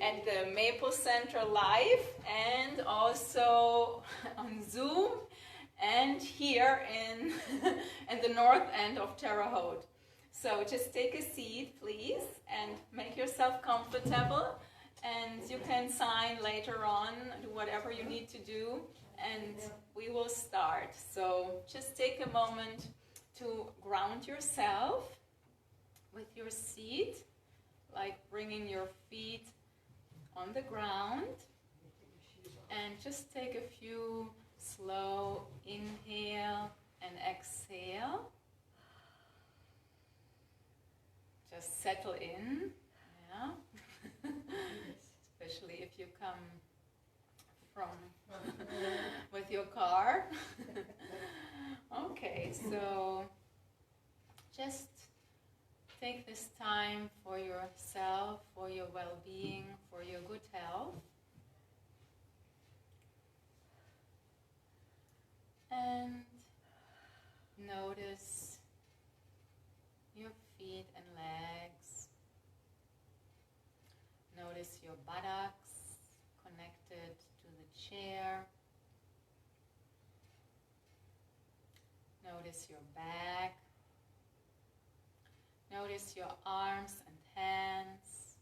at the Maple Center live and also on Zoom and here in, in the north end of Terre Haute. So just take a seat, please, and make yourself comfortable. And you can sign later on, do whatever you need to do, and we will start. So just take a moment to ground yourself with your seat, like bringing your feet on the ground, and just take a few slow inhale and exhale. Just settle in, yeah. Especially if you come from with your car. Okay, so just take this time for yourself, for your well-being, for your good health. And notice your feet and legs. Notice your buttocks connected to the chair. Notice your back. Notice your arms and hands.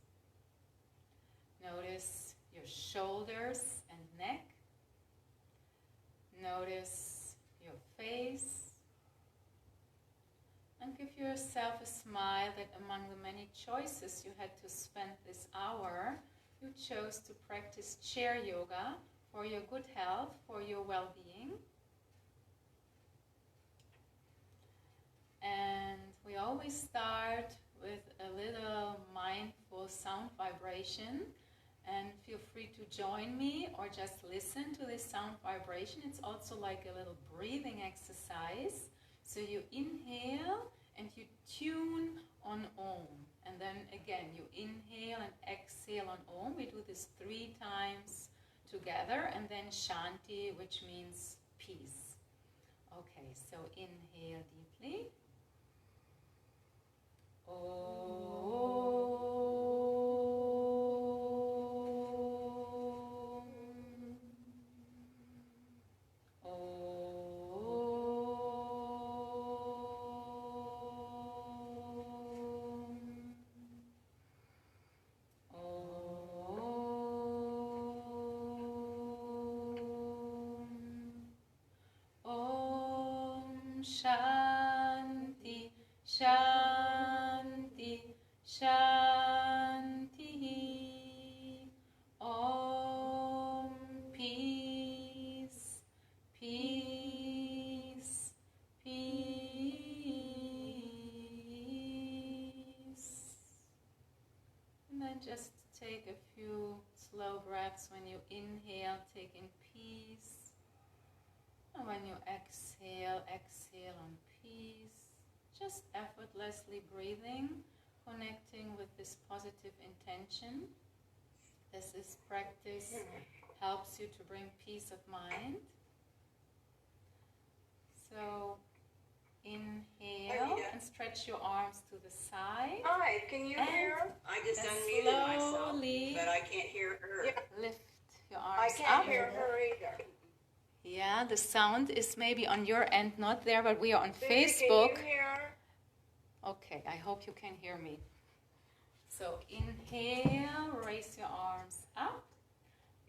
Notice your shoulders and neck. Notice your face. And give yourself a smile that among the many choices you had to spend this hour, you chose to practice chair yoga for your good health, for your well-being. And we always start with a little mindful sound vibration, and feel free to join me or just listen to this sound vibration. It's also like a little breathing exercise. So you inhale and you tune on Om, and then again you inhale and exhale on Om. We do this 3 times together, and then Shanti, which means peace. Okay, so inhale deeply. Om. Shanti, Shanti, Shanti. Om, peace, peace, peace. And then just take a few slow breaths when you inhale, take in peace. And when you exhale, exhale on peace. Just effortlessly breathing, connecting with this positive intention. This practice helps you to bring peace of mind. So inhale and stretch your arms to the side. Hi, can you hear? I just unmuted myself, but I can't hear her. Lift your arms I can't up. hear her either. Yeah, the sound is maybe on your end, not there, but we are on Susie, Facebook. can you hear? Okay, I hope you can hear me. So inhale, raise your arms up,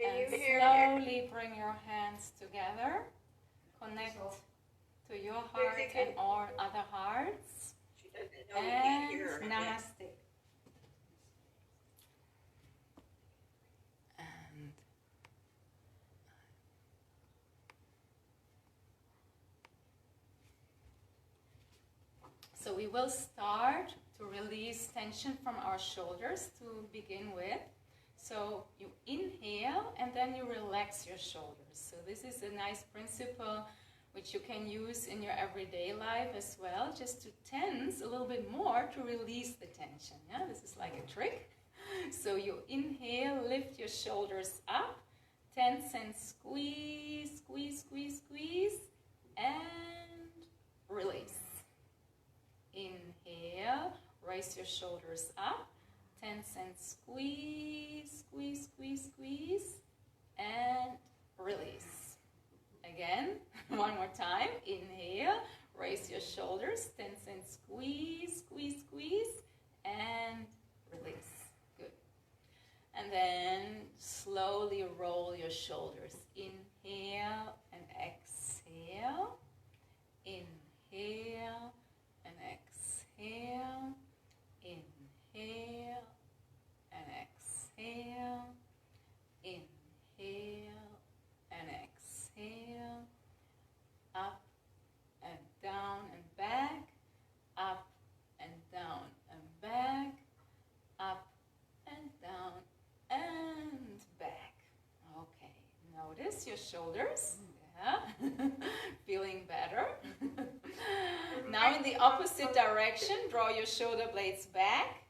Can and you hear? slowly bring your hands together. Connect to your heart Susie, and all other hearts. She doesn't know we can't hear her. And namaste. And so we will start to release tension from our shoulders to begin with. So you inhale and then you relax your shoulders. So this is a nice principle which you can use in your everyday life as well, just to tense a little bit more to release the tension. Yeah, this is like a trick. So you inhale, lift your shoulders up, tense and squeeze, squeeze, squeeze, squeeze, and release. Inhale, raise your shoulders up, tense and squeeze, squeeze, your shoulders. Inhale and exhale. Inhale and exhale. Inhale and exhale. Inhale and exhale. Up and down and back. Up and down and back. Up and down and back. Okay, notice your shoulders. Yeah, feeling better. Now in the opposite direction, draw your shoulder blades back,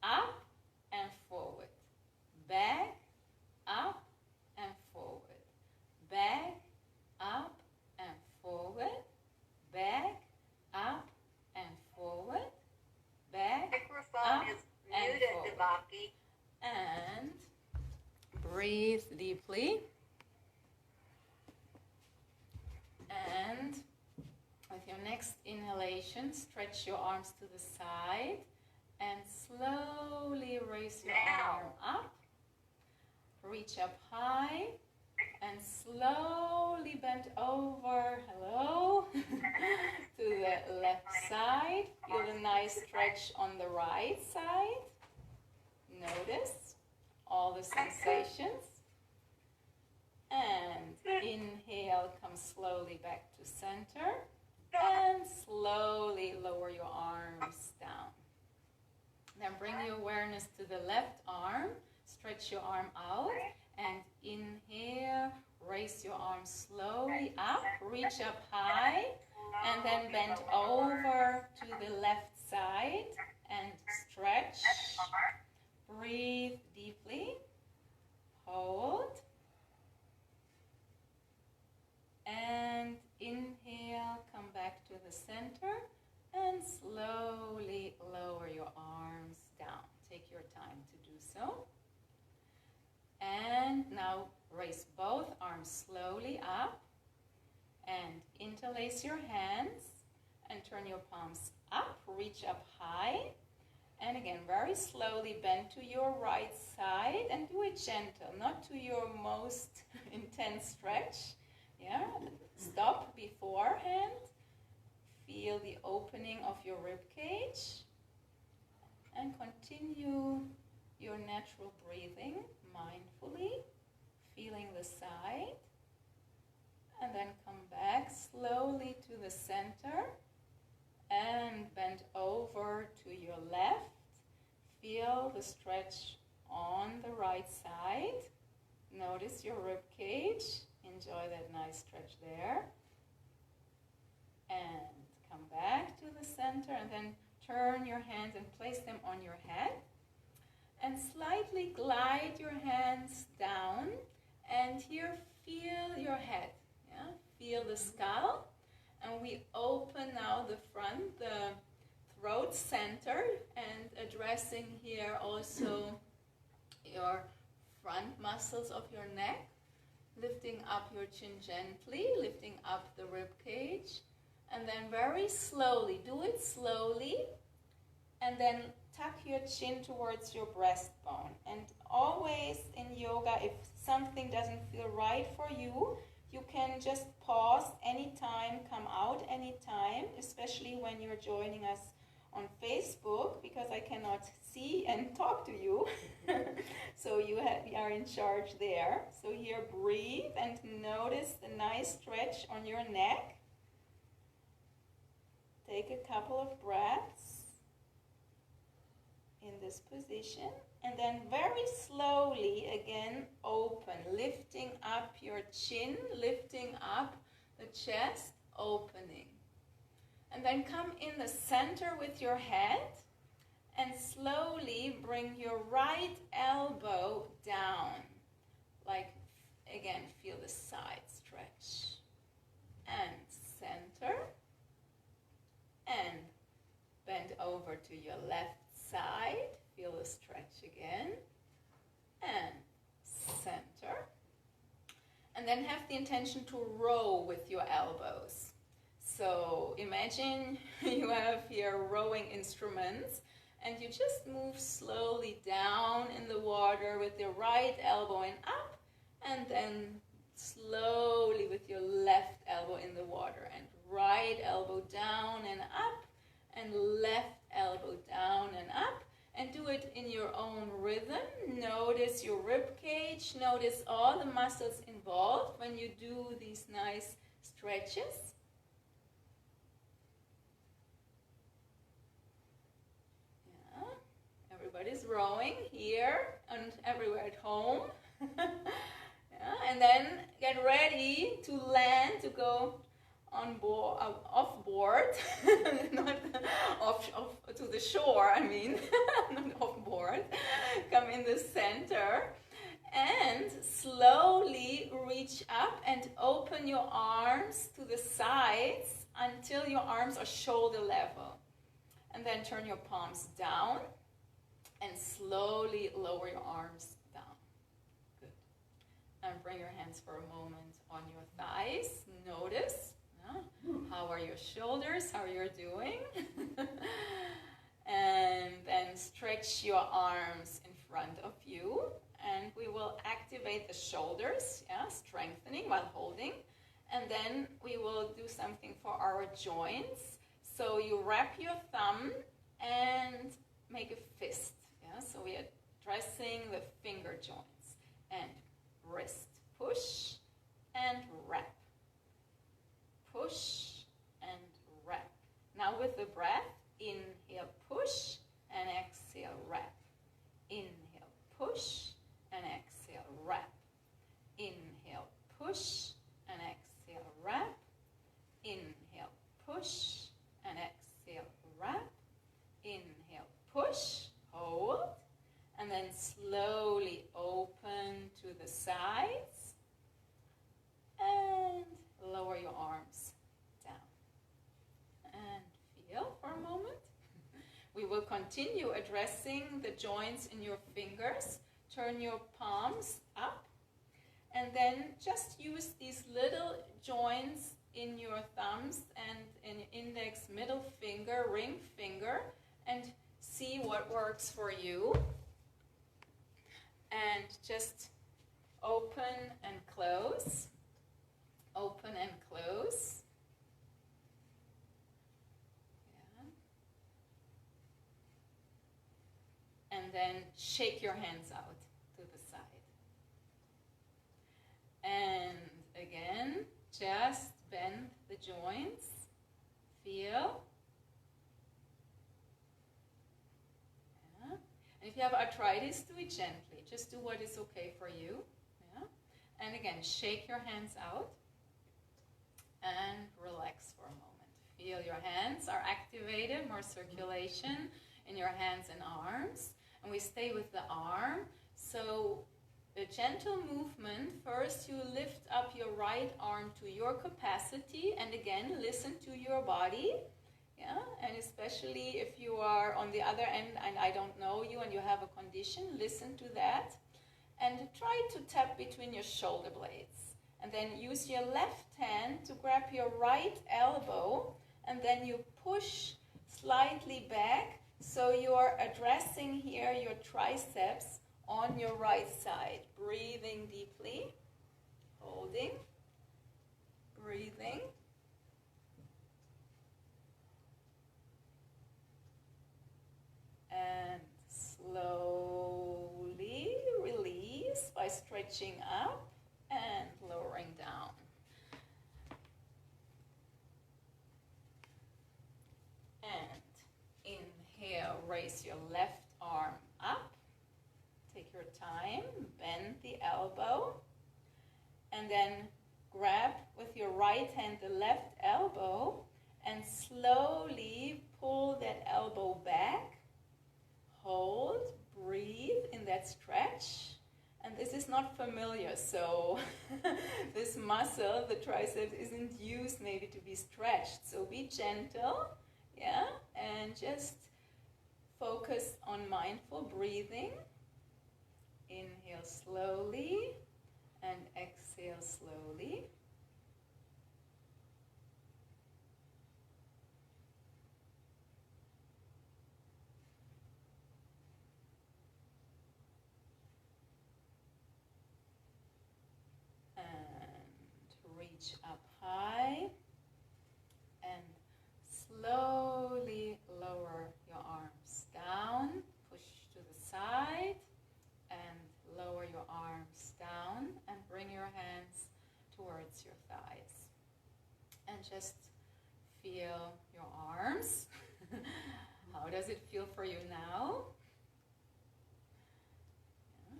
up and forward. Back, up and forward. Back, up and forward. Back, up and forward. Back, Microphone is muted, Devaki. and breathe deeply. And with your next inhalation, stretch your arms to the side and slowly raise your arm up. Reach up high and slowly bend over, hello, to the left side. Feel a nice stretch on the right side. Notice all the sensations. And inhale, come slowly back to center. And slowly lower your arms down. Then bring your awareness to the left arm. Stretch your arm out. And inhale, raise your arm slowly up. Reach up high. And then bend over to the left side. And stretch. Breathe deeply. Hold. And inhale, come back to the center and slowly lower your arms down. Take your time to do so. And now raise both arms slowly up and interlace your hands and turn your palms up, reach up high. And again, very slowly bend to your right side and do it gentle, not to your most intense stretch. Yeah, stop beforehand. Feel the opening of your rib cage and continue your natural breathing mindfully, feeling the side, and then come back slowly to the center and bend over to your left. Feel the stretch on the right side. Notice your rib cage. Enjoy that nice stretch there. And come back to the center and then turn your hands and place them on your head. And slightly glide your hands down. And here, feel your head. Yeah? Feel the skull. And we open now the front, the throat center, and addressing here also your front muscles of your neck. Lifting up your chin gently, lifting up the rib cage, and then very slowly, do it slowly, and then tuck your chin towards your breastbone. And always in yoga, if something doesn't feel right for you, you can just pause anytime, come out anytime, especially when you're joining us on Facebook, because I cannot see and talk to you. So you are in charge there. So here, breathe and notice the nice stretch on your neck. Take a couple of breaths in this position. And then very slowly, again, open, lifting up your chin, lifting up the chest, opening. And then come in the center with your head and slowly bring your right elbow down. Like, again, feel the side stretch. And center. And bend over to your left side. Feel the stretch again. And center. And then have the intention to row with your elbows. So imagine you have here rowing instruments and you just move slowly down in the water with your right elbow and up and then slowly with your left elbow in the water, and right elbow down and up, and left elbow down and up, and do it in your own rhythm. Notice your rib cage, notice all the muscles involved when you do these nice stretches. Yeah, everybody's rowing here and everywhere at home. Yeah, and then get ready to land, to go on board, off board, not off to the shore, I mean, not off board. Come in the center and slowly reach up and open your arms to the sides until your arms are shoulder level. And then turn your palms down and slowly lower your arms down. Good. And bring your hands for a moment on your thighs. Notice. How are your shoulders? How you're doing? And then stretch your arms in front of you, and we will activate the shoulders, yeah, strengthening while holding. And then we will do something for our joints. So you wrap your thumb and make a fist. Yeah? So we are addressing the finger joints, and wrist, push and wrap. Push and wrap. Now with the breath, inhale, push, and exhale, wrap. Inhale, push, and exhale, wrap. Inhale, push, and exhale, wrap. Inhale, push, and exhale, wrap. Inhale, push, hold, and then slowly open to the sides, and lower your arms down. And feel for a moment. We will continue addressing the joints in your fingers. Turn your palms up, and then just use these little joints in your thumbs and in index, middle finger, ring finger, and see what works for you. And just open and close. Open and close. Yeah. And then shake your hands out to the side. And again, just bend the joints. Feel. Yeah. And if you have arthritis, do it gently. Just do what is okay for you. Yeah. And again, shake your hands out. And relax for a moment. Feel your hands are activated, more circulation in your hands and arms. And we stay with the arm. So a gentle movement. First, you lift up your right arm to your capacity. And again, listen to your body. Yeah? And especially if you are on the other end and I don't know you and you have a condition, listen to that. And try to tap between your shoulder blades. And then use your left hand to grab your right elbow, and then you push slightly back, so you're addressing here your triceps on your right side. Breathing deeply, holding, breathing. And slowly release by stretching up and lowering down. And inhale, raise your left arm up. Take your time, bend the elbow, and then grab with your right hand the left elbow and slowly pull that elbow back. Hold, breathe in that stretch. And this is not familiar, so this muscle, the triceps, isn't used maybe to be stretched. So be gentle, yeah, and just focus on mindful breathing. Inhale slowly and exhale slowly. reach up high and slowly lower your arms down, push to the side and lower your arms down and bring your hands towards your thighs. And just feel your arms. How does it feel for you now? Yeah.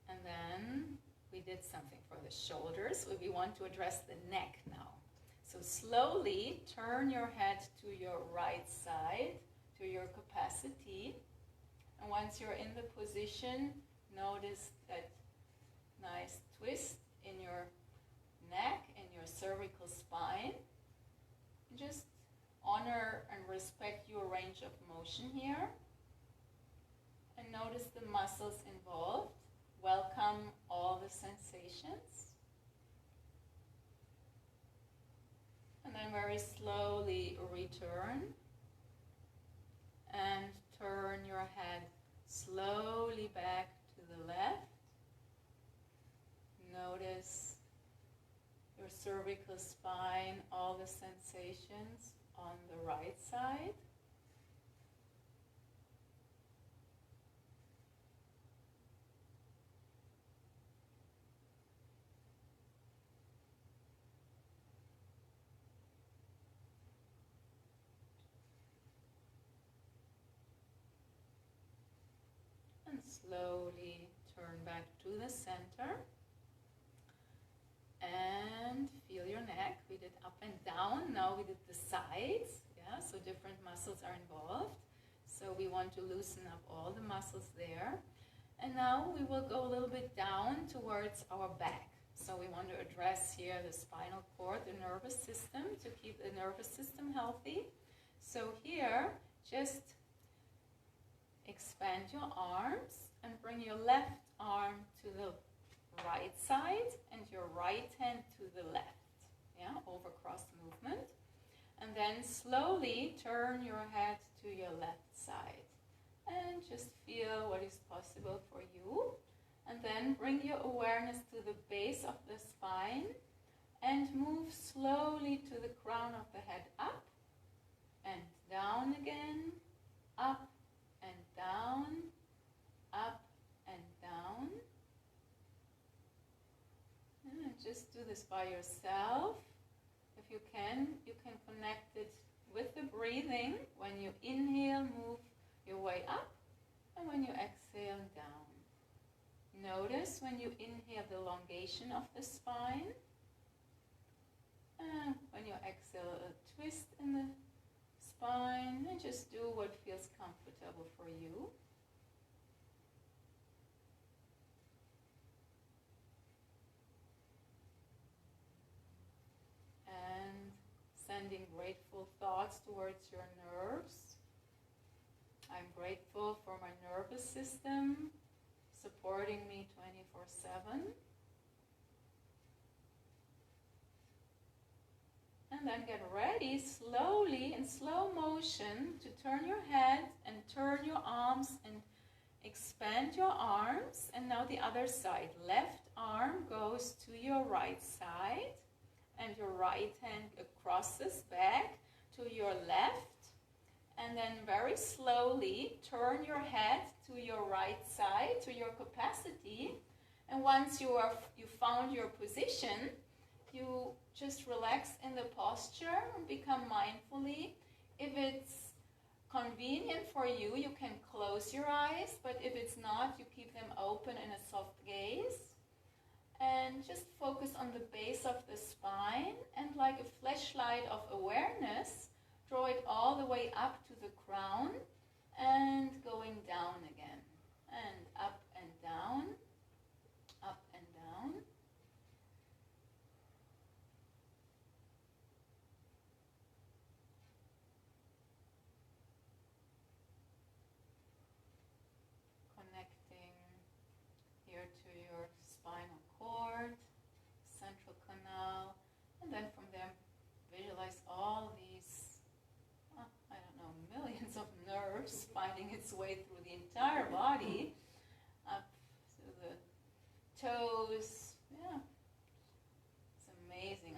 And then we did something for the shoulders. We want to address the neck now. So slowly turn your head to your right side, to your capacity. And once you're in the position, notice that nice twist in your neck and your cervical spine. Just honor and respect your range of motion here. And notice the muscles involved. Welcome all the sensations. And then very slowly return. And turn your head slowly back to the left. Notice your cervical spine, all the sensations on the right side. And slowly turn back to the center. And feel your neck. We did up and down. Now we did the sides. Yeah, so different muscles are involved. So we want to loosen up all the muscles there. And now we will go a little bit down towards our back. So we want to address here the spinal cord, the nervous system, to keep the nervous system healthy. So here, just expand your arms and bring your left arm to the right side and your right hand to the left. Yeah, over cross movement. And then slowly turn your head to your left side. And just feel what is possible for you. And then bring your awareness to the base of the spine and move slowly to the crown of the head, up and down again, up and down, up and down. And just do this by yourself. If you can connect it with the breathing. When you inhale, move your way up, and when you exhale, down. Notice when you inhale the elongation of the spine, and when you exhale, a twist in the spine, and just do what feels comfortable for you. And sending grateful thoughts towards your nerves. I'm grateful for my nervous system supporting me 24/7. And then get ready slowly in slow motion to turn your head and turn your arms and expand your arms. And now the other side. Left arm goes to your right side and your right hand crosses back to your left. And then very slowly turn your head to your right side, to your capacity. And once you found your position, you just relax in the posture and become mindfully. If it's convenient for you, you can close your eyes, but if it's not, you keep them open in a soft gaze. And just focus on the base of the spine, and like a flashlight of awareness, draw it all the way up to the crown and going down again. And up and down, up and down. Connecting here to your spinal cord, central canal, and then from there visualize all these, I don't know, millions of nerves finding its way through the entire body, up to the toes. Yeah, it's amazing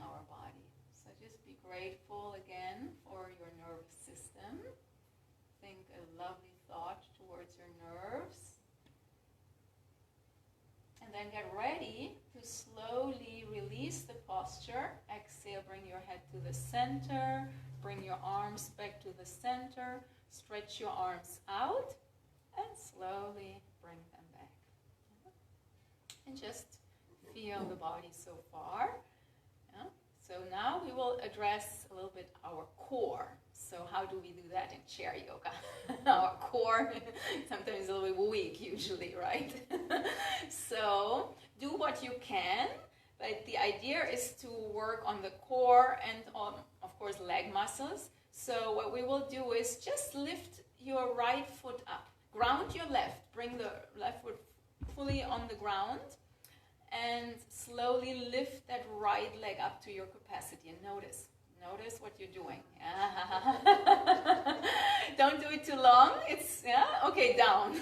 then get ready to slowly release the posture. Exhale, bring your head to the center. Bring your arms back to the center. Stretch your arms out and slowly bring them back. And just feel the body so far. Yeah? So now we will address a little bit our core. So how do we do that in chair yoga? Our core sometimes is a little bit weak usually, right? So do what you can, but the idea is to work on the core and on, of course, leg muscles. So what we will do is just lift your right foot up. Ground your left. Bring the left foot fully on the ground and slowly lift that right leg up to your capacity. And notice what you're doing. Don't do it too long. It's, okay, down.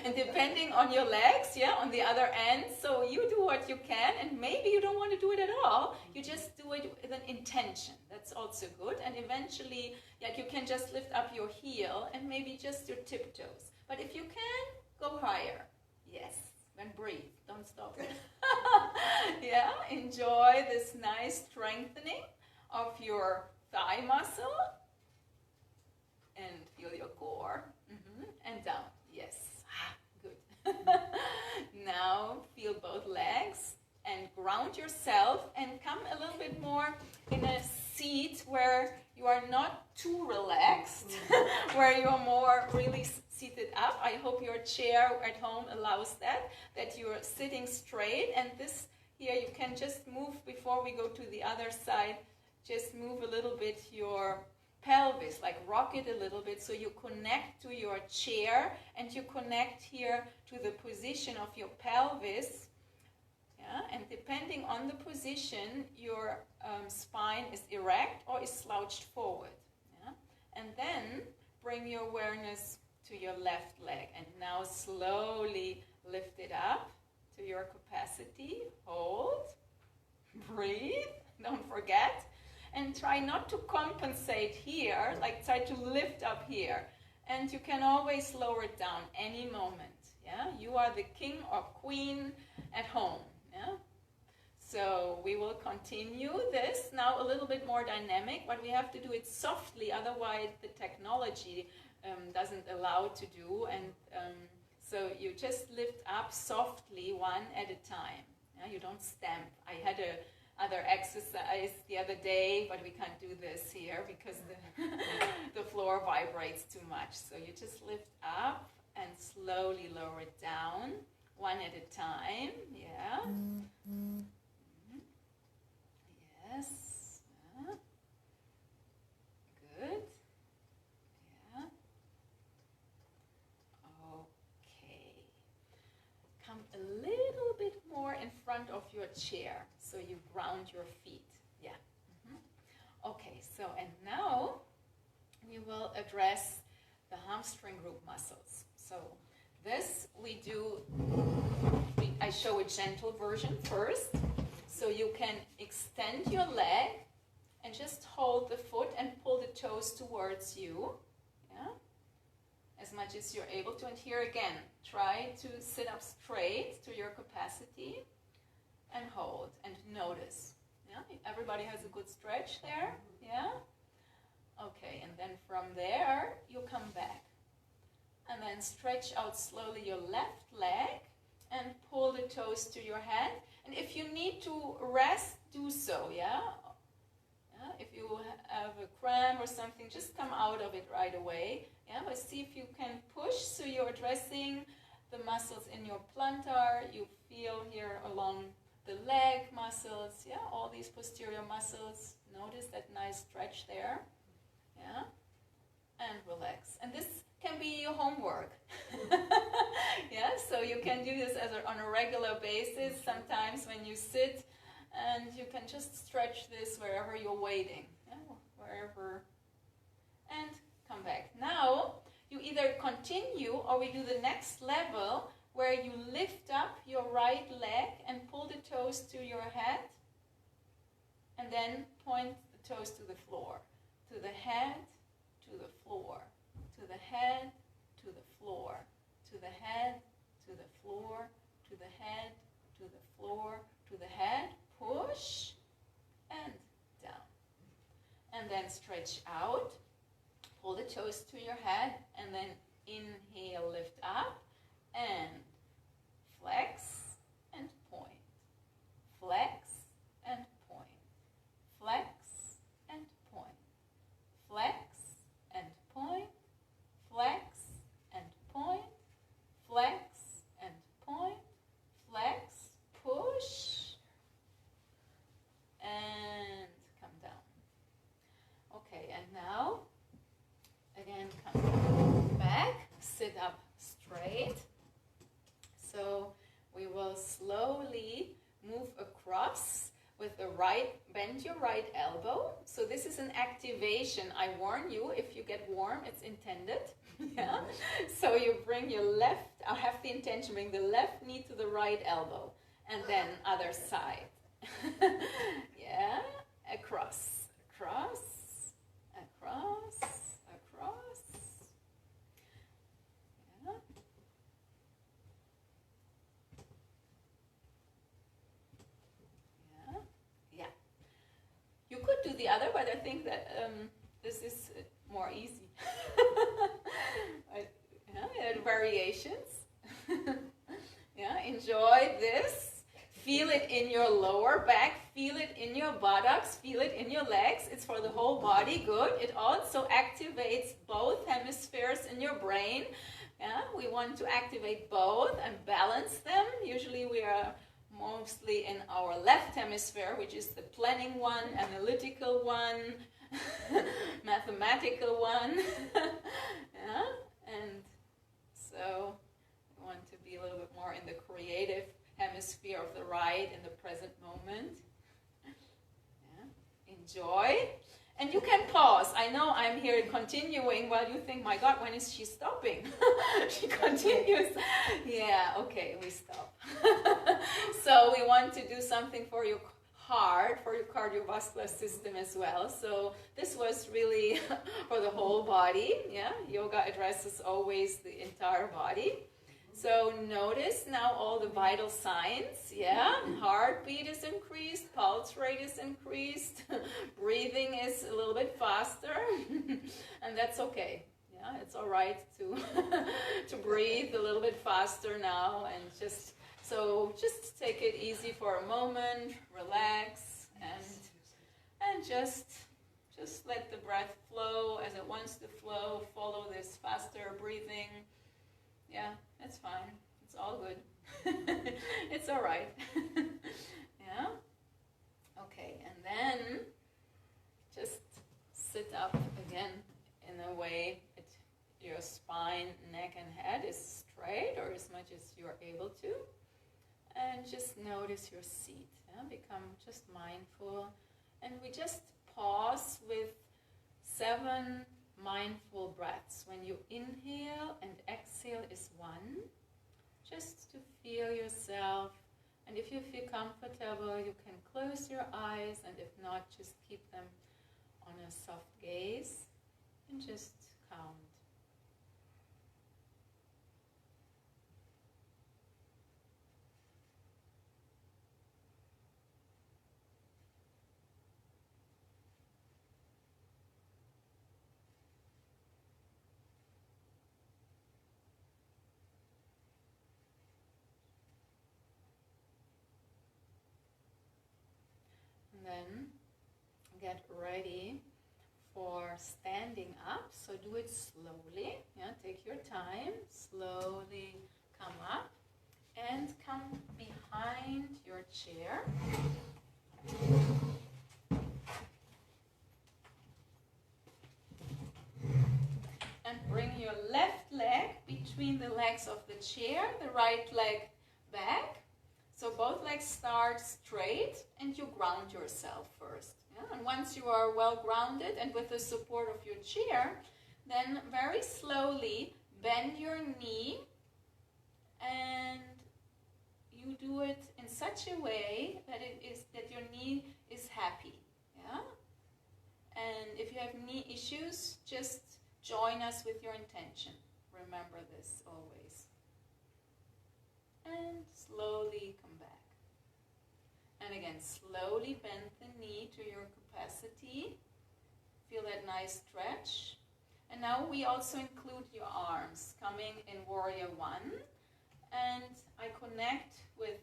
And depending on your legs, on the other end, so you do what you can, and maybe you don't want to do it at all. You just do it with an intention. That's also good. And eventually, you can just lift up your heel and maybe just your tiptoes. But if you can, go higher. Yes. And breathe. Don't stop. Enjoy this nice strengthening of your thigh muscle and feel your core. And down. Yes. Good. Now feel both legs and ground yourself and come a little bit more in a seat where you are not too relaxed, where you're more really seated up. I hope your chair at home allows that you're sitting straight. And this here, you can just move before we go to the other side. Just move a little bit your pelvis, like rock it a little bit so you connect to your chair and you connect here to the position of your pelvis. And depending on the position, your spine is erect or is slouched forward. And then bring your awareness to your left leg. And now slowly lift it up to your capacity. Hold. Breathe. Don't forget. And try not to compensate here, like try to lift up here. And you can always lower it down any moment. You are the king or queen at home. So we will continue this now a little bit more dynamic, but we have to do it softly, otherwise the technology doesn't allow to do. And so you just lift up softly one at a time. You don't stamp. I had other exercise the other day, but we can't do this here because the floor vibrates too much. So you just lift up and slowly lower it down one at a time. Yes. Good. Okay. Come a little bit more in front of your chair so you ground your feet. Okay, so and now we will address the hamstring group muscles. So this we do, I show a gentle version first. So you can extend your leg and just hold the foot and pull the toes towards you. As much as you're able to. And here again, try to sit up straight to your capacity and hold and notice. Everybody has a good stretch there. Okay, and then from there you come back. And then stretch out slowly your left leg and pull the toes to your head. And if you need to rest, do so, If you have a cramp or something, just come out of it right away. But see if you can push so you're addressing the muscles in your plantar. You feel here along the leg muscles, all these posterior muscles. Notice that nice stretch there. And relax. And this can be your homework. So you can do this on a regular basis. Sometimes when you sit, and you can just stretch this wherever you're waiting, wherever, and come back. Now you either continue or we do the next level where you lift up your right leg and pull the toes to your head, and then point the toes to the floor, to the head, to the floor, to the head, to the floor, to the head, to the floor, to the head, to the floor, to the head, push, and down. And then stretch out, pull the toes to your head, and then inhale, lift up, and flex and point. Flex and point. Flex and point. Flex and point. Flex and point. Flex and point. Flex, push, and come down. Okay, and now, again, come back, sit up straight. So we will slowly move across with the right, bend your right elbow. So this is an activation. I warn you, if you get warm, it's intended. Yeah. So you bring your left, I have the intention, bring the left knee to the right elbow. And then other side. Yeah. Across, across, across, across. Yeah. Yeah. Yeah. You could do the other, but I think that this is more easy. Yeah, variations. Yeah, enjoy this. Feel it in your lower back, feel it in your buttocks, feel it in your legs. It's for the whole body, good. It also activates both hemispheres in your brain. Yeah, we want to activate both and balance them. Usually we are mostly in our left hemisphere, which is the planning one, analytical one, mathematical one. Yeah, and so we want to be a little bit more in the creative hemisphere of the right in the present moment. Yeah. Enjoy. And you can pause. I know I'm here continuing while you think, my God, when is she stopping? She continues. Yeah, okay, we stop. So we want to do something for your heart, for your cardiovascular system as well. So this was really for the whole body. Yeah, yoga addresses always the entire body. So notice now all the vital signs, yeah? Heartbeat is increased, pulse rate is increased, breathing is a little bit faster, and that's okay. Yeah, it's all right to to breathe a little bit faster now, and just take it easy for a moment, relax, and just let the breath flow as it wants to flow. Follow this faster breathing. Yeah, that's fine. It's all good. It's all right. Yeah? Okay, and then just sit up again in a way that your spine, neck, and head is straight, or as much as you're able to. And just notice your seat. Yeah? Become just mindful. And we just pause with 7 mindful breaths. When you inhale and exhale is 1, just to feel yourself. And if you feel comfortable, you can close your eyes, and if not, just keep them on a soft gaze and just count. Then get ready for standing up. So do it slowly. Yeah, take your time. Slowly come up and come behind your chair. And bring your left leg between the legs of the chair, the right leg back. So both legs start straight, and you ground yourself first. Yeah? And once you are well grounded and with the support of your chair, then very slowly bend your knee, and you do it in such a way that your knee is happy. Yeah? And if you have knee issues, just join us with your intention. Remember this always. And slowly come back. And again, slowly bend the knee to your capacity. Feel that nice stretch. And now we also include your arms, coming in Warrior One. And I connect with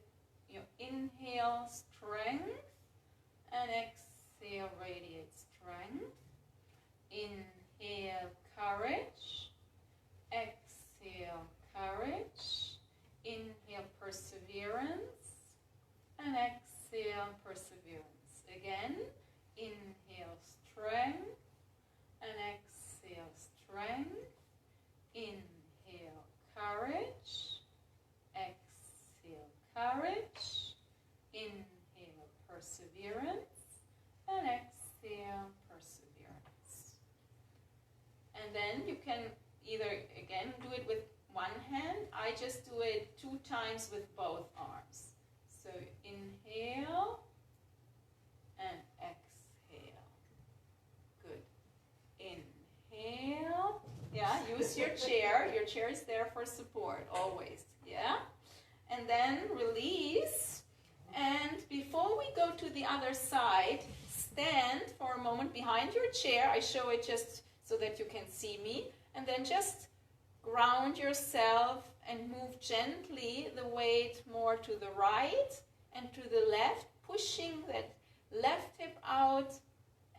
your inhale, strength, and exhale, radiate strength. Inhale, courage. Exhale, courage. Inhale, perseverance. And exhale, perseverance. Again, inhale, strength. And exhale, strength. Inhale, courage. Exhale, courage. Inhale, perseverance. And exhale, perseverance. And then you can either, again, do it with one hand. I just do it 2 times with both arms. So inhale and exhale. Good. Inhale. Yeah, use your chair. Your chair is there for support, always. Yeah? And then release. And before we go to the other side, stand for a moment behind your chair. I show it just so that you can see me. And then just ground yourself and move gently the weight more to the right and to the left, pushing that left hip out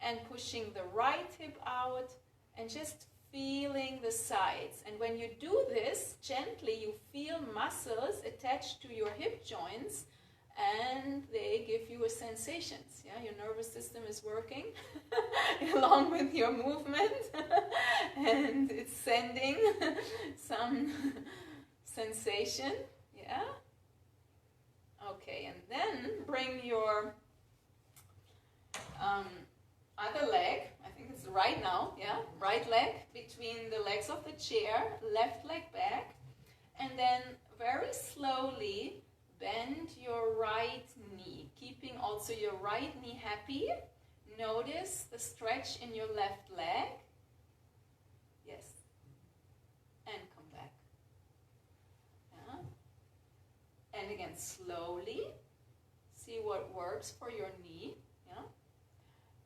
and pushing the right hip out, and just feeling the sides. And when you do this gently, you feel muscles attached to your hip joints, and they give you a sensations. Yeah, your nervous system is working along with your movement, and it's sending some sensation. Yeah. Okay, and then bring your other leg. I think it's right now. Yeah, right leg between the legs of the chair, left leg back, and then very slowly bend your right knee, keeping also your right knee happy. Notice the stretch in your left leg. Yes. And come back. Yeah. And again, slowly. See what works for your knee. Yeah.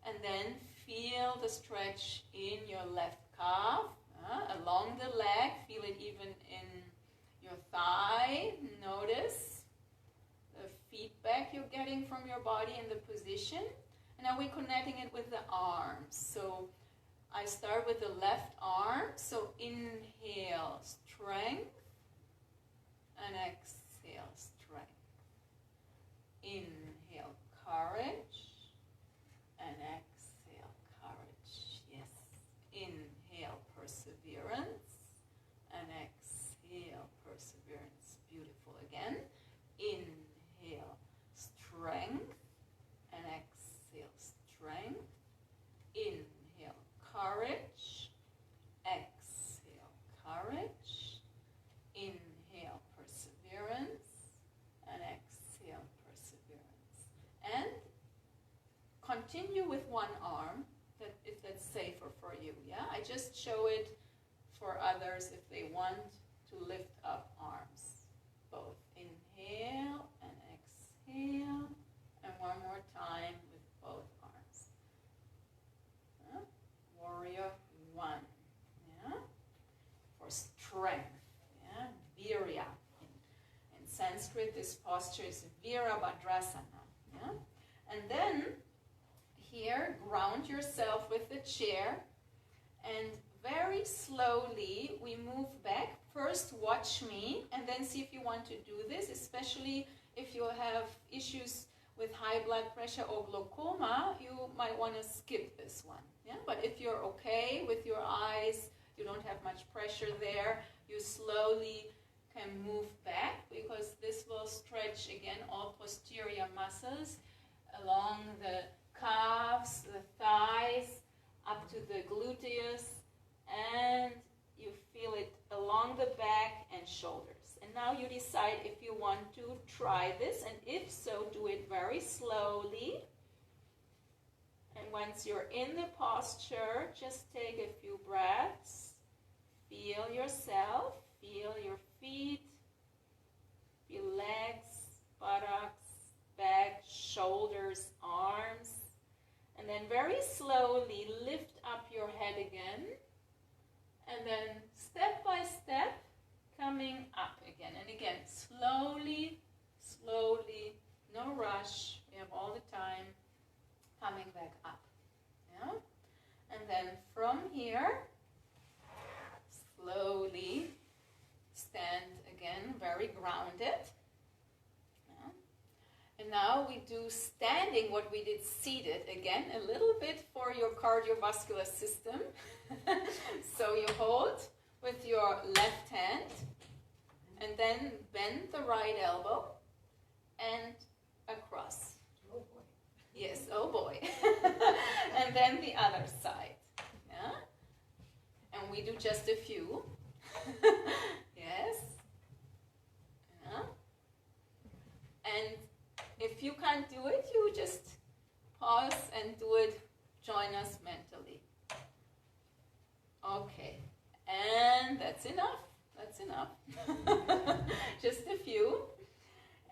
And then feel the stretch in your left calf, along the leg. Feel it even in your thigh. Notice the feedback you're getting from your body in the position. And now we're connecting it with the arms. So I start with the left arm. So inhale, strength, and exhale, strength. Inhale, courage, and exhale, courage. Yes. Inhale, perseverance, and exhale, perseverance. Beautiful. Again. Inhale, strength, and exhale, strength. Inhale, courage. Exhale, courage. Inhale, perseverance, and exhale, perseverance. And continue with one arm, if that's safer for you. Yeah, I just show it for others if they want to lift up arms. Both. Inhale and exhale, and one more time with both arms. Warrior One. Yeah, for strength. Yeah, Virya. In Sanskrit, this posture is Virabhadrasana. Yeah, and then here, ground yourself with the chair, and very slowly we move back. First watch me and then see if you want to do this, especially if you have issues with high blood pressure or glaucoma. You might want to skip this one. Yeah? But if you're okay with your eyes, you don't have much pressure there, you slowly can move back, because this will stretch again all posterior muscles along the calves, the thighs, up to the gluteus, and you feel it along the back and shoulders. And now you decide if you want to try this, and if so, do it very slowly. And once you're in the posture, just take a few breaths. Feel yourself, feel your feet, feel legs, buttocks, back, shoulders. slowly lift up your head again, and then step by step coming up again. And again, slowly, slowly, no rush, we have all the time, coming back up. Yeah? And then from here, slowly stand again, very grounded. Yeah? And now we do standing what we did seated again, a little bit for your cardiovascular system. So you hold with your left hand and then bend the right elbow and across. Oh boy. Yes, oh boy. And then the other side. Yeah? And we do just a few. Yes. Yeah. And if you can't do it, you just pause and do it. Join us mentally. Okay. And that's enough. That's enough. Just a few.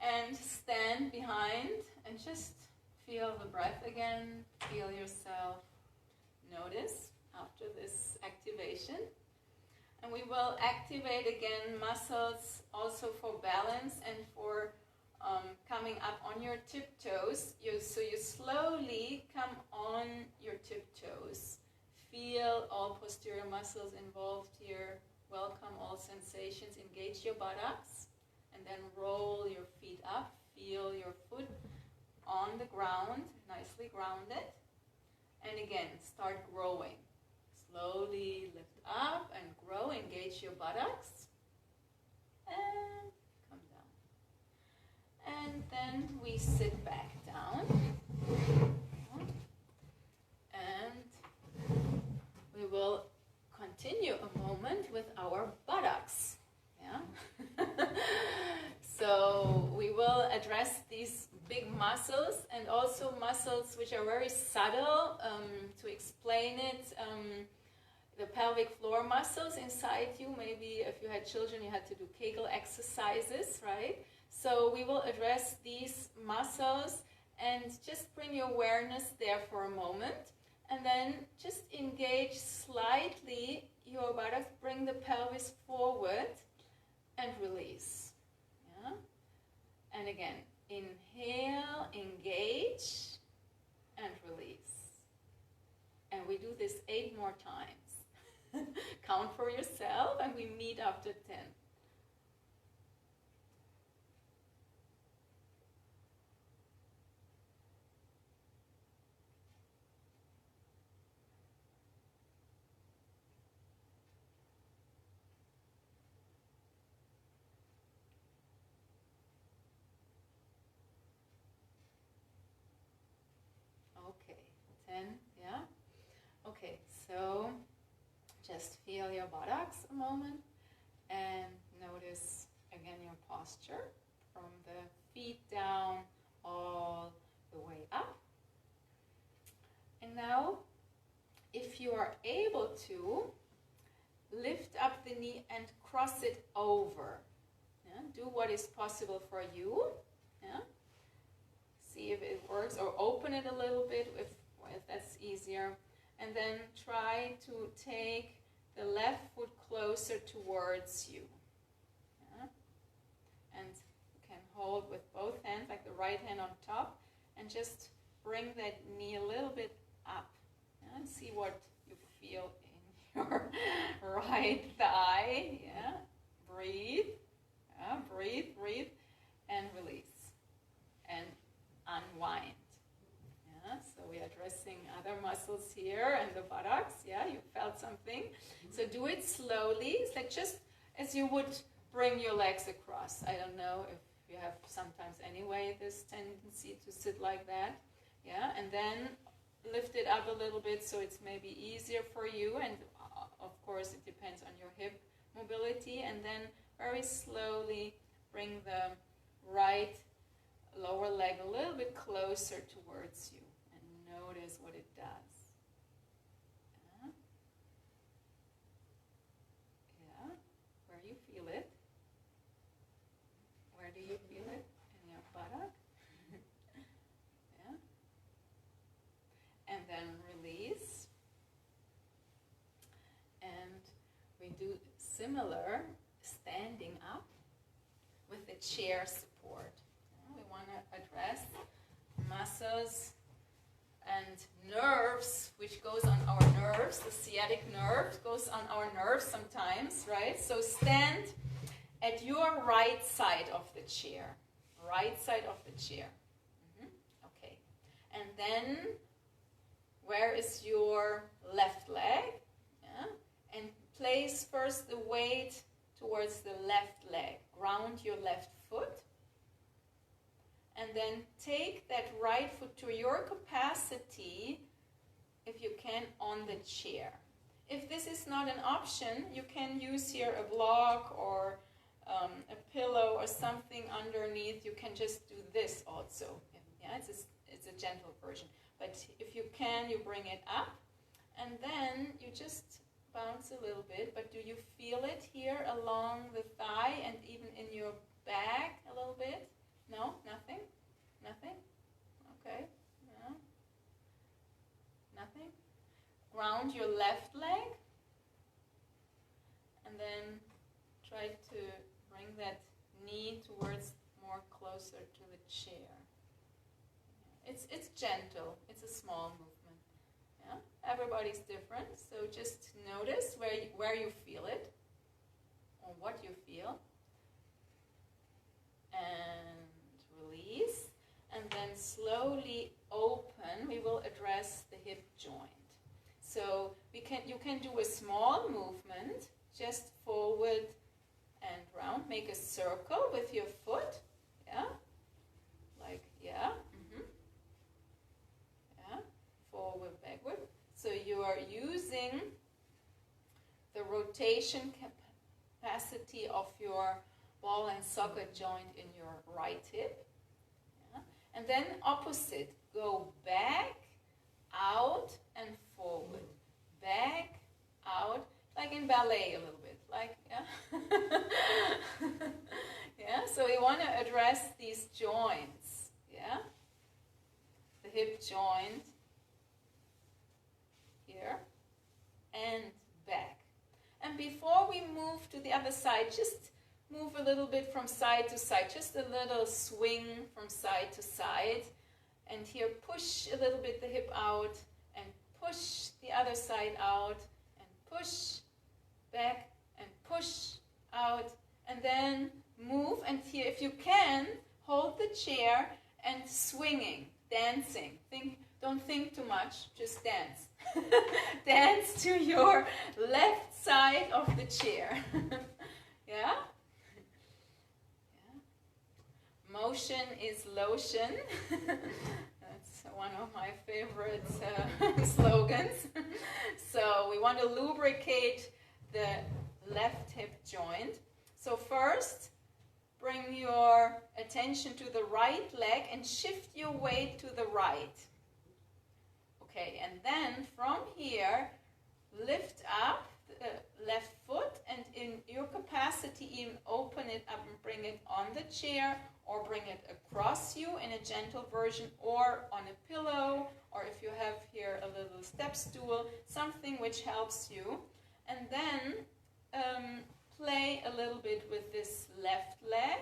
And stand behind and just feel the breath again. Feel yourself. Notice after this activation. And we will activate again muscles also for balance and for coming up on your tiptoes. So you slowly come on your tiptoes. Feel all posterior muscles involved here. Welcome all sensations. Engage your buttocks. And then roll your feet up. Feel your foot on the ground, nicely grounded. And again, start growing. Slowly lift up and grow. Engage your buttocks. And come down. And then we sit back down. And we will continue a moment with our buttocks. Yeah? So we will address these big muscles and also muscles which are very subtle. To explain it, the pelvic floor muscles inside you. Maybe if you had children, you had to do Kegel exercises, right? So we will address these muscles and just bring your awareness there for a moment. And then just engage slightly your buttocks, bring the pelvis forward and release. Yeah? And again, inhale, engage, and release. And we do this 8 more times. Count for yourself, and we meet after 10. Okay, 10, yeah? Okay, so just feel your buttocks a moment and notice again your posture from the feet down all the way up. And now, if you are able to, lift up the knee and cross it over. Yeah? Do what is possible for you. Yeah? See if it works, or open it a little bit if that's easier. And then try to take the left foot closer towards you. Yeah? And you can hold with both hands, like the right hand on top, and just bring that knee a little bit up. Yeah? And see what you feel in your right thigh. Yeah? Breathe. Yeah? Breathe, breathe, and release. And unwind. Yeah, so we are addressing other muscles here and the buttocks. Yeah, you felt something. So do it slowly. It's like just as you would bring your legs across. I don't know if you have sometimes anyway this tendency to sit like that. Yeah, and then lift it up a little bit so it's maybe easier for you. And of course it depends on your hip mobility. And then very slowly bring the right lower leg a little bit closer towards you and notice what it does. Yeah. Yeah. Where you feel it? Where do you feel it? In your buttock? Yeah. And then release. similar standing up with the chair support. We want to address muscles and nerves, which goes on our nerves. The sciatic nerve goes on our nerves sometimes, right? So stand at your right side of the chair. Right side of the chair. Okay. And then, where is your left leg? Yeah. And place first the weight towards the left leg. Ground your left foot. And then take that right foot to your capacity, if you can, on the chair. If this is not an option, you can use here a block or a pillow or something underneath. You can just do this also. Yeah, it's a gentle version. But if you can, you bring it up. And then you just bounce a little bit. But do you feel it here along the thigh and even in your back a little bit? No? Nothing? Nothing? Okay. No. Nothing? Ground your left leg. And then try to bring that knee towards more closer to the chair. It's gentle. It's a small movement. Yeah? Everybody's different. So just notice where you feel it or what you feel. And release, and then slowly open. We will address the hip joint. So you can do a small movement, just forward and round. Make a circle with your foot, yeah, like yeah, yeah, forward, backward. So you are using the rotation capacity of your ball and socket joint in your right hip. Yeah. And then opposite. Go back, out, and forward. Back, out, like in ballet a little bit. Like, yeah. Yeah, so we want to address these joints. Yeah. The hip joint here and back. And before we move to the other side, just move a little bit from side to side, just a little swing from side to side. And here push a little bit the hip out and push the other side out and push back and push out and then move. And here, if you can, hold the chair and swinging, dancing. Don't think too much, just dance. Dance to your left side of the chair. Yeah? Motion is lotion. That's one of my favorite slogans. So we want to lubricate the left hip joint. So first, bring your attention to the right leg and shift your weight to the right. Okay, and then from here, lift up the left foot and in your capacity even open it up and bring it on the chair or bring it across you in a gentle version or on a pillow, or if you have here a little step stool, something which helps you. And then play a little bit with this left leg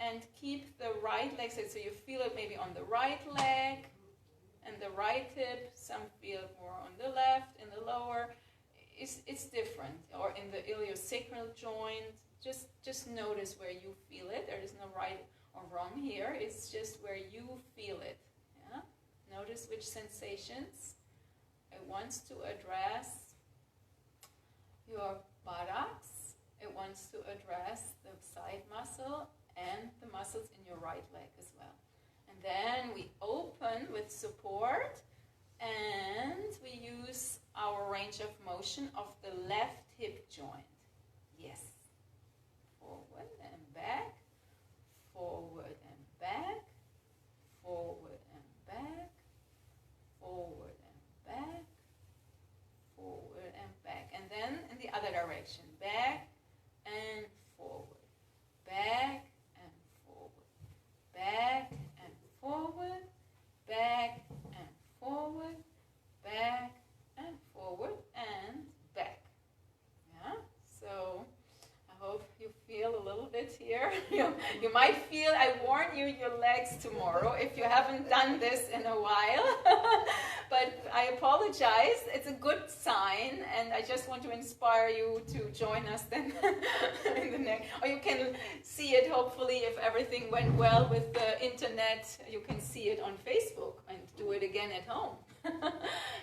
and keep the right leg, so you feel it maybe on the right leg and the right hip, some feel more on the left, in the lower. It's different, or in the iliosacral joint. Just notice where you feel it. There is no right or wrong here. It's just where you feel it. Yeah? Notice which sensations it wants to address. Your buttocks. It wants to address the side muscle and the muscles in your right leg as well. And then we open with support, and we use our range of motion of the left hip joint. Yes. Forward and back, forward and back, forward and back, forward and back, forward and back. And then in the other direction, back and forward, back and forward, back and forward, back and forward, back and forward and back. Yeah? you might feel, I warn you, your legs tomorrow if you haven't done this in a while. But I apologize. It's a good sign, and I just want to inspire you to join us then in the next. Or you can see it, hopefully, if everything went well with the internet, you can see it on Facebook and do it again at home.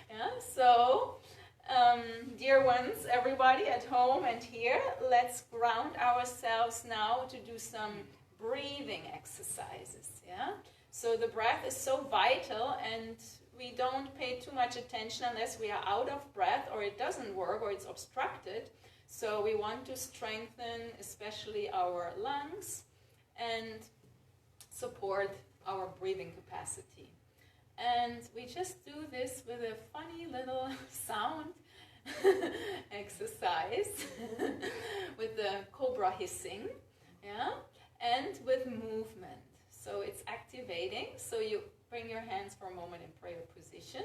Yeah, so dear ones, everybody at home and here, let's ground ourselves now to do some breathing exercises. Yeah, so the breath is so vital, and we don't pay too much attention unless we are out of breath or it doesn't work or it's obstructed. So we want to strengthen especially our lungs and support our breathing capacity. And we just do this with a funny little sound exercise with the cobra hissing, yeah, and with movement. So it's activating. So you bring your hands for a moment in prayer position.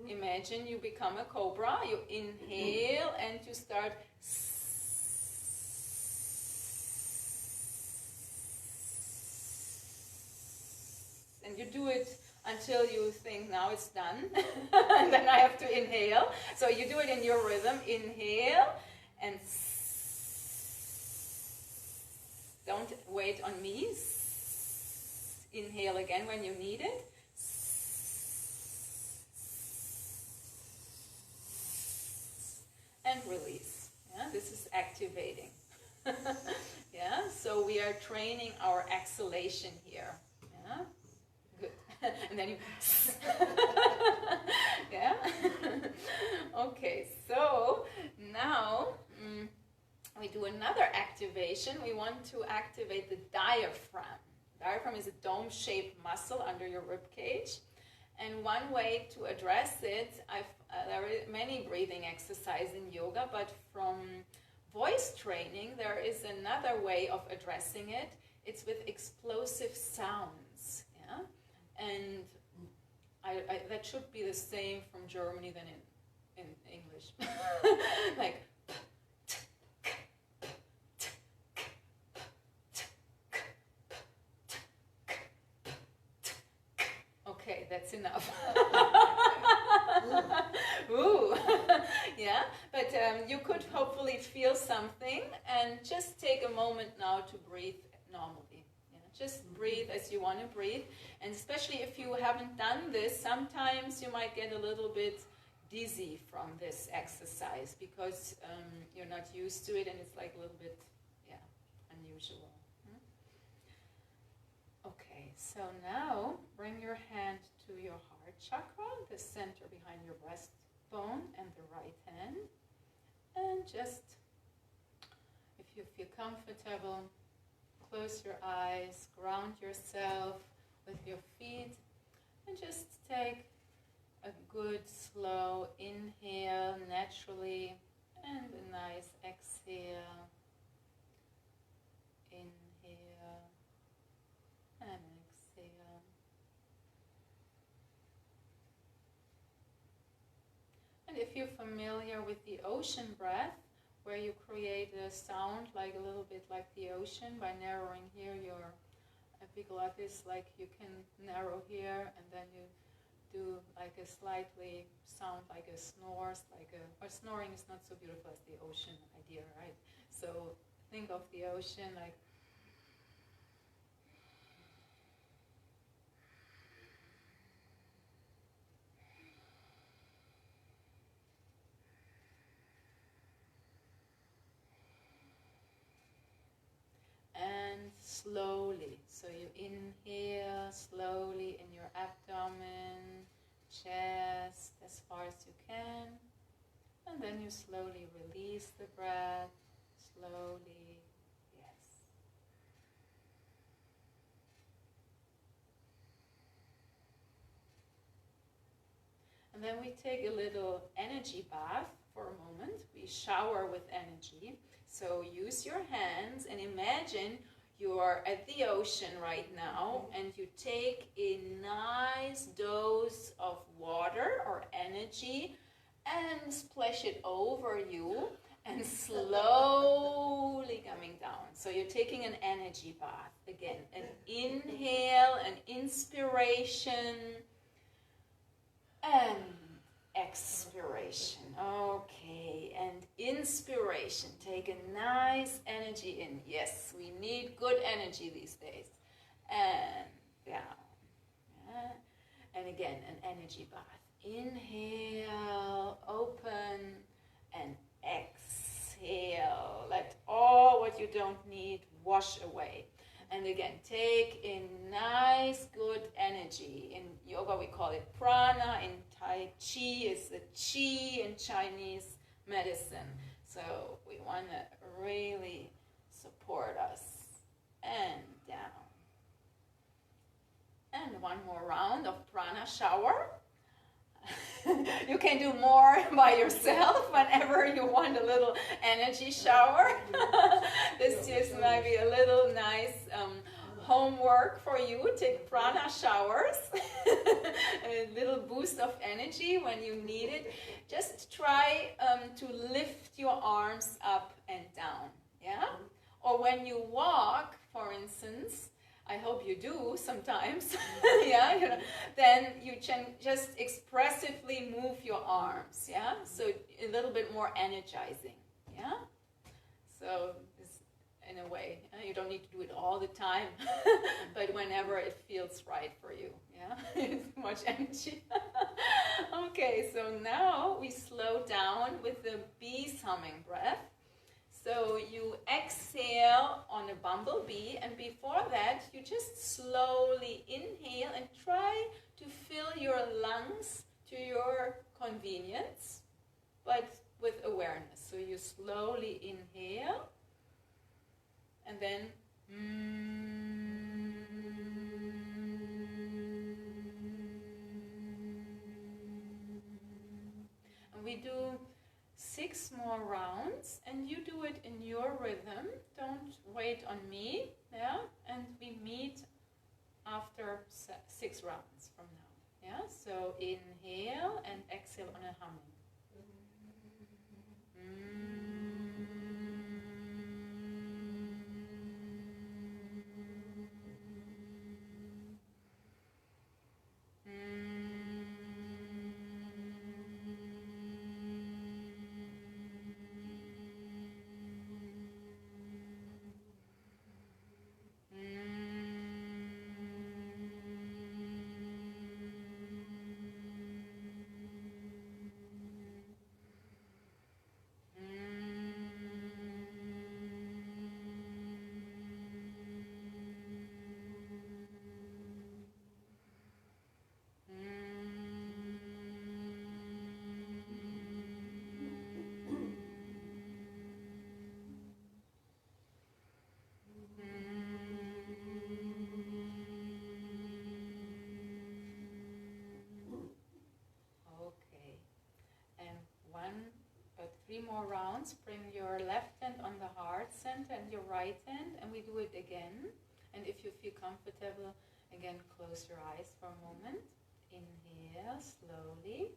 Imagine you become a cobra. You inhale and you start. And you do it until you think, now it's done. And then I have to inhale. So you do it in your rhythm. Inhale and don't wait on me. Inhale again when you need it. And release. Yeah, this is activating. Yeah, so we are training our exhalation here. Yeah, good. And then you. Yeah. Okay, so now we do another activation. We want to activate the diaphragm. Diaphragm is a dome-shaped muscle under your rib cage. And one way to address it, there are many breathing exercises in yoga, but from voice training, there is another way of addressing it. It's with explosive sounds. Yeah? And that should be the same from Germany than in English. Like, okay, that's enough. Ooh, yeah, but you could hopefully feel something, and just take a moment now to breathe normally. Yeah, just breathe as you want to breathe, and especially if you haven't done this, sometimes you might get a little bit dizzy from this exercise because you're not used to it, and it's like a little bit, yeah, unusual. Okay, so now bring your hand to your heart chakra, the center behind your breastbone, and the right hand. And just, if you feel comfortable, close your eyes, ground yourself with your feet, and just take a good slow inhale naturally, and a nice exhale. Inhale and exhale. And if you're familiar with the ocean breath, where you create a sound like a little bit like the ocean by narrowing here your epiglottis, like you can narrow here, and then you do like a slightly sound like a snore, or snoring is not so beautiful as the ocean idea, right? So think of the ocean like. And slowly, so you inhale slowly in your abdomen, chest, as far as you can, and then you slowly release the breath, slowly, yes. And then we take a little energy bath for a moment. We shower with energy. So use your hands and imagine you're at the ocean right now, and you take a nice dose of water or energy and splash it over you, and slowly coming down. So you're taking an energy bath. Again, an inhale, an inspiration, and expiration. Okay, and inspiration. Take a nice energy in. Yes, we need good energy these days. And down. Yeah. And again, an energy bath. Inhale, open, and exhale. Let all what you don't need wash away. And again, take in nice, good energy. In yoga, we call it prana. In Tai Chi, it's the Chi in Chinese medicine. So we want to really support us. And down. And one more round of prana shower. You can do more by yourself whenever you want a little energy shower. This just might be a little nice homework for you. Take prana showers, a little boost of energy when you need it. Just try to lift your arms up and down, yeah? Or when you walk, for instance, I hope you do sometimes, yeah, you know, then you can just expressively move your arms, yeah, so a little bit more energizing, yeah, so it's, in a way, you don't need to do it all the time, but whenever it feels right for you, yeah, it's much energy. Okay, so now we slow down with the bee's humming breath. So you exhale on a bumblebee, and before that, you just slowly inhale and try to fill your lungs to your convenience, but with awareness. So you slowly inhale, and then and we do 6 more rounds, and you do it in your rhythm. Don't wait on me, yeah? And we meet after 6 rounds from now, yeah? So inhale and exhale on a humming. More rounds. Bring your left hand on the heart center and your right hand, and we do it again. And if you feel comfortable, again, close your eyes for a moment. Inhale slowly.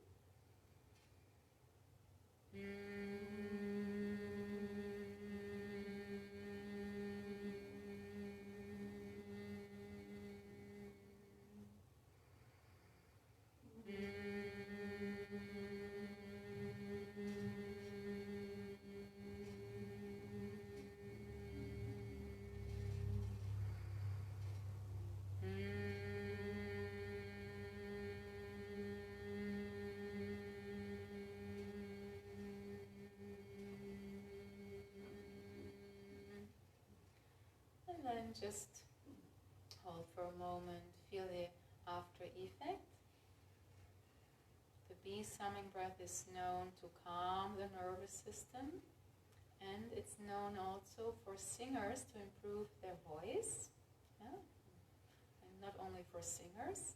And then just hold for a moment, feel the after effect. The bee's humming breath is known to calm the nervous system, and it's known also for singers to improve their voice, yeah? And not only for singers.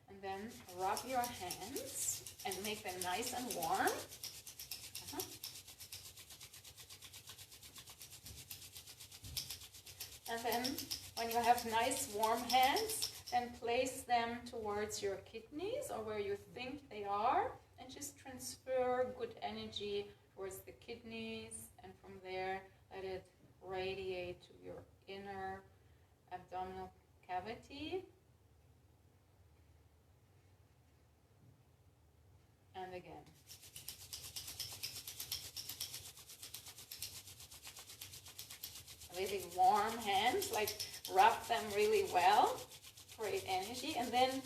And then rub your hands and make them nice and warm. And then when you have nice warm hands, then place them towards your kidneys or where you think they are, and just transfer good energy towards the kidneys, and from there let it radiate to your inner abdominal cavity. And again. Really warm hands, like rub them really well, create energy, and then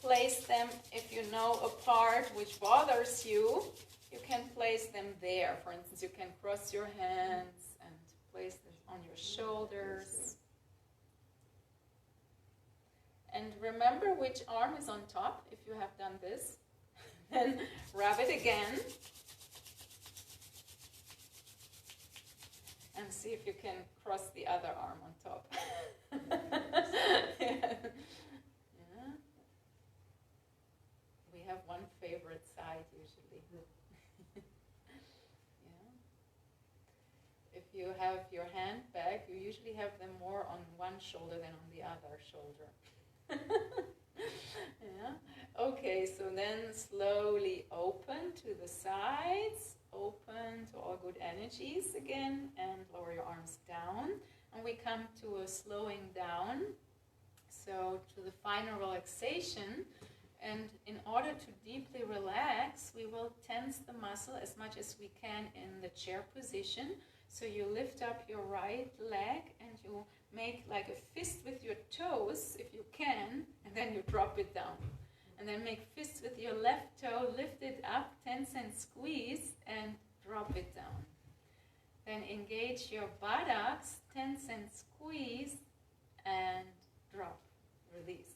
place them, if you know a part which bothers you, you can place them there. For instance, you can cross your hands and place them on your shoulders. And remember which arm is on top, if you have done this. Then rub it again. And see if you can cross the other arm on top. Yeah. Yeah. We have one favorite side usually. Yeah. If you have your hand back, you usually have them more on one shoulder than on the other shoulder. Yeah. Okay, so then slowly open to the sides. Open to all good energies again, and lower your arms down, and we come to a slowing down, so to the final relaxation. And in order to deeply relax, we will tense the muscle as much as we can in the chair position. So you lift up your right leg and you make like a fist with your toes if you can, and then you drop it down. And then make fists with your left toe, lift it up, tense and squeeze, and drop it down. Then engage your buttocks, tense and squeeze, and drop, release.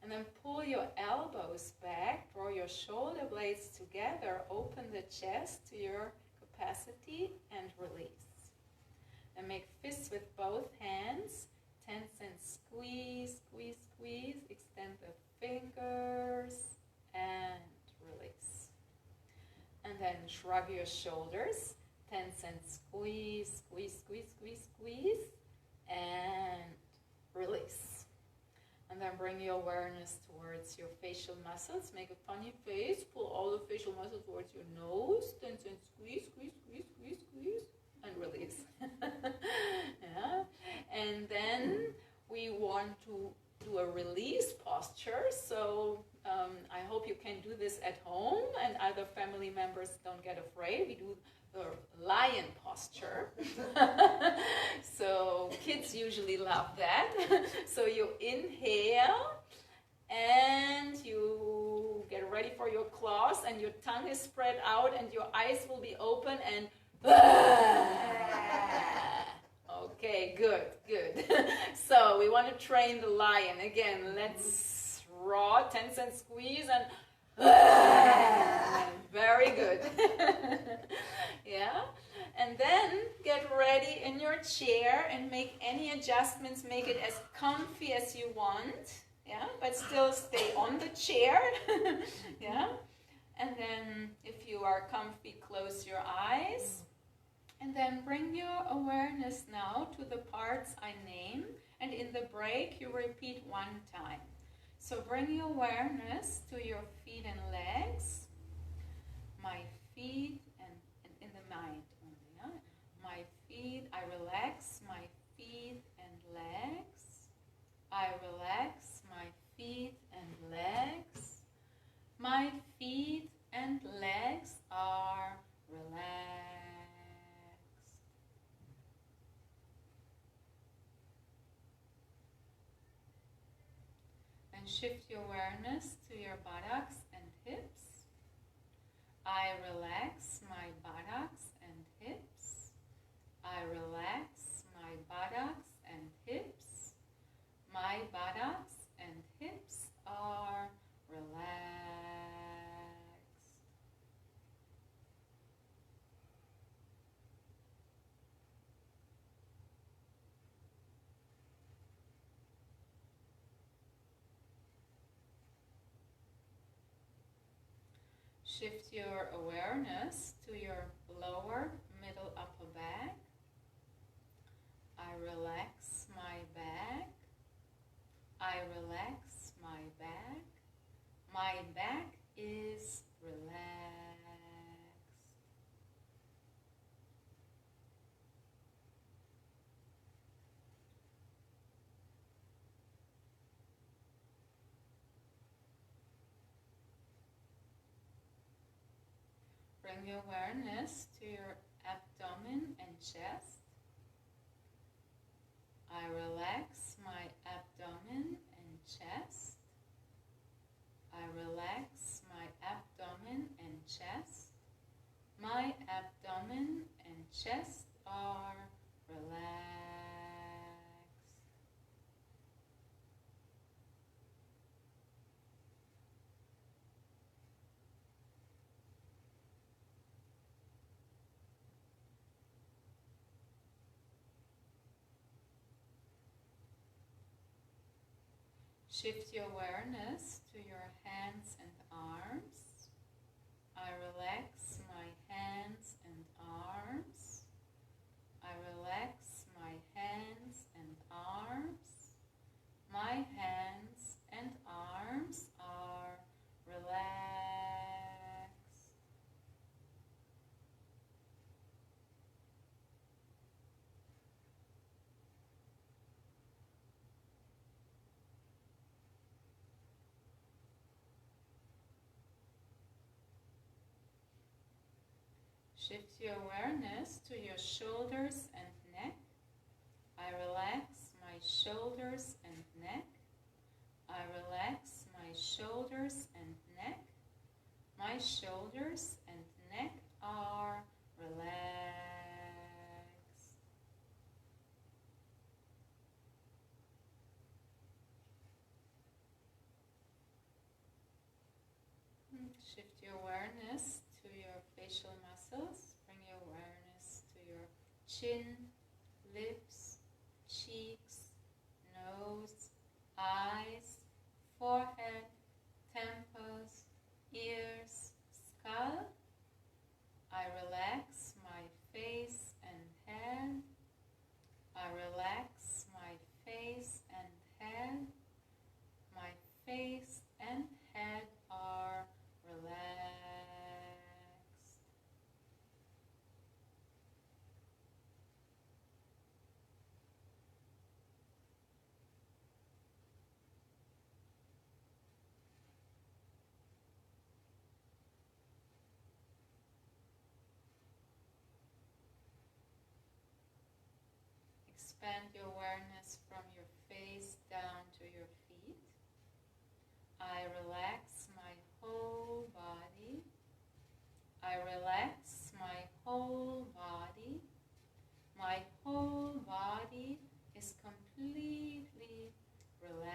And then pull your elbows back, draw your shoulder blades together, open the chest to your capacity, and release. Then make fists with both hands, tense and squeeze, squeeze, squeeze, extend the fingers, and release. And then shrug your shoulders, tense and squeeze, squeeze, squeeze, squeeze, squeeze, and release. And then bring your awareness towards your facial muscles. Make a funny face, pull all the facial muscles towards your nose, tense and squeeze, squeeze, squeeze, squeeze, squeeze, and release. Yeah. And then we want to do a release posture. So I hope you can do this at home and other family members don't get afraid. We do the lion posture. So kids usually love that. So you inhale and you get ready for your claws, and your tongue is spread out and your eyes will be open, and okay, good, good. So we want to train the lion. Again, let's raw, tense and squeeze, and very good. Yeah. And then get ready in your chair and make any adjustments. Make it as comfy as you want. Yeah, but still stay on the chair. Yeah. And then if you are comfy, close your eyes. And then bring your awareness now to the parts I name. And in the break, you repeat one time. So bring your awareness to your feet and legs. My feet and in the mind only. Yeah? My feet, I relax my feet and legs. I relax my feet and legs. My feet and legs are relaxed. And shift your awareness to your buttocks and hips. I relax my buttocks and hips. I relax my buttocks and hips. My buttocks and hips are relaxed. Shift your awareness to your lower, middle, upper back. I relax I relax my back. My back is relaxed. Bring your awareness to your abdomen and chest. I relax my abdomen and chest. I relax my abdomen and chest. My abdomen and chest are relaxed. Shift your awareness to your hands and arms. I relax my hands and arms. I relax my hands and arms. My hands and arms are relaxed. Shift your awareness to your shoulders and neck. I relax my shoulders and neck. I relax my shoulders and neck. My shoulders and neck are relaxed. Shift your awareness to your facial muscles. Bring your awareness to your chin, lips, cheeks, nose, eyes, forehead, temples, ears, skull. I relax my face and head. I relax my face and head. My face and head are relaxed. Expand your awareness from your face down to your feet. I relax my whole body. I relax my whole body. My whole body is completely relaxed.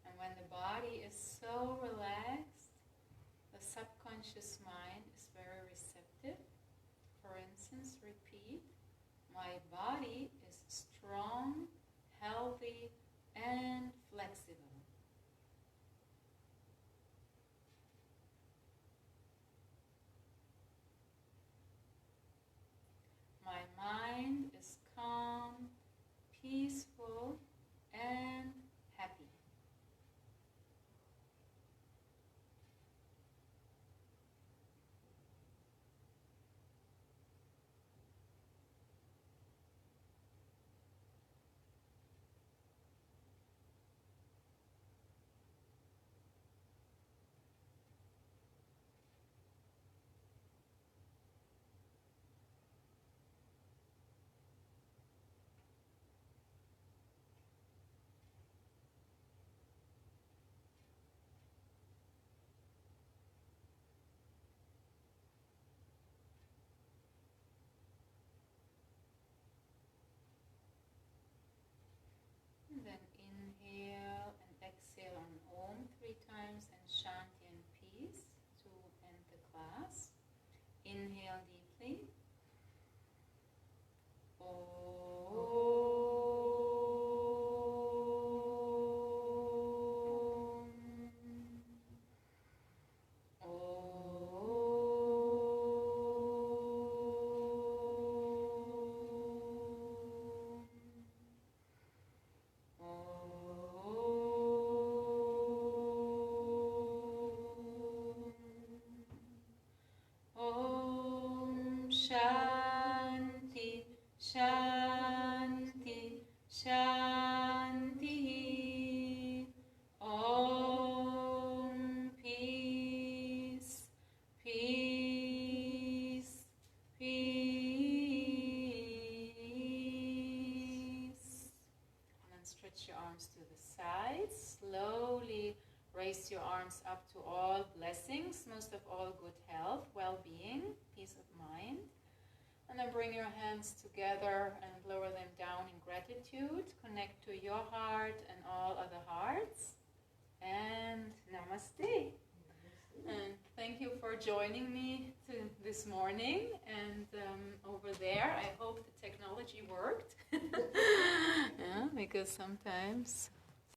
And when the body is so relaxed, the subconscious mind is very receptive. For instance, repeat, my body is strong, healthy, and flexible. My mind is calm, peaceful, and happy. And then inhale and exhale on Om 3 times and Shanti and peace to end the class. Inhale deeply. Om. raise your arms up to all blessings, most of all good health, well-being, peace of mind. And then bring your hands together and lower them down in gratitude. Connect to your heart and all other hearts. And namaste. And thank you for joining me this morning. And over there, I hope the technology worked. Yeah, because sometimes